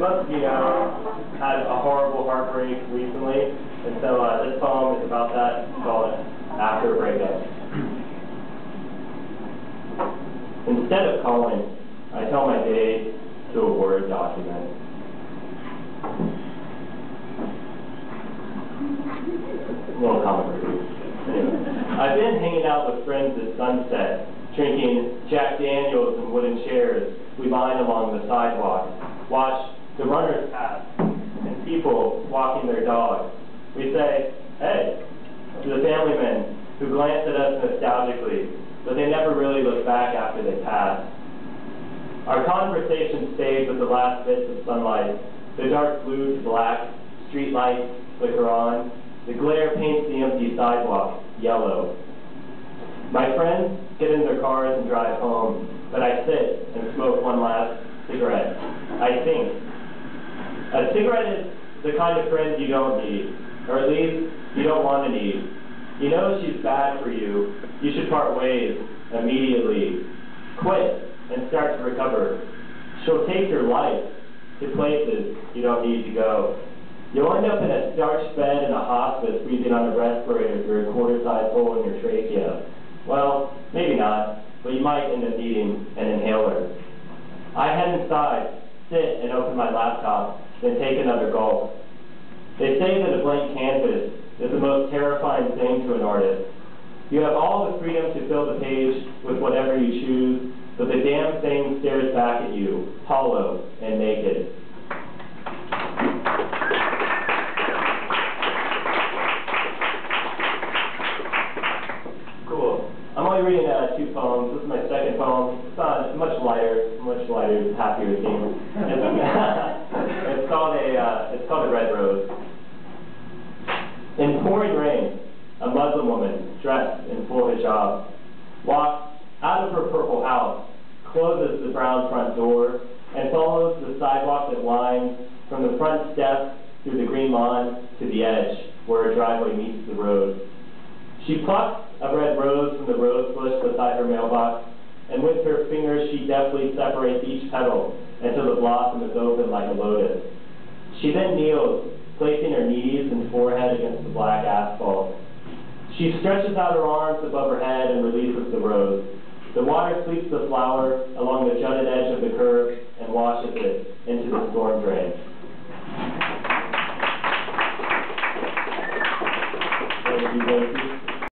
most of you know, had a horrible heartbreak recently, and so this poem is about that. It's called After a Breakup. Instead of calling, I tell my day to a Word document. A little comic relief. Anyway, I've been hanging out with friends at sunset, drinking Jack Daniels in wooden chairs we line along the sidewalk, watch the runners pass, and people walking their dogs. We say, hey, to the family men who glance at us nostalgically, but they never really look back after they pass. Our conversation stayed with the last bits of sunlight, the dark blue to black, street lights flicker on, the glare paints the empty sidewalk yellow. My friends get in their cars and drive home, but I sit and smoke one last cigarette. I think. A cigarette is the kind of friend you don't need, or at least you don't want to need. You know she's bad for you. You should part ways immediately. Quit and start to recover. She'll take your life to places you don't need to go. You'll end up in a starched bed in a hospice breathing on a respirator through a quarter-sized hole in your trachea. Well, maybe not, but you might end up needing an inhaler. I head inside, sit and open my laptop, then take another gulp. They say that a blank canvas is the most terrifying thing to an artist. You have all the freedom to fill the page with whatever you choose, but the damn thing stares back at you, hollow and naked. Cool. I'm only reading two poems. This is my second poem. It's much lighter, happier theme. It's called a Red Rose. In pouring rain, a Muslim woman dressed in full hijab walks out of her purple house, closes the brown front door, and follows the sidewalk that winds from the front steps through the green lawn to the edge where her driveway meets the road. She plucks a red rose from the rose bush beside her mailbox, and with her fingers she deftly separates each petal until the blossom is open like a lotus. She then kneels, placing her knees and forehead against the black asphalt. She stretches out her arms above her head and releases the rose. The water sweeps the flower along the jutted edge of the curb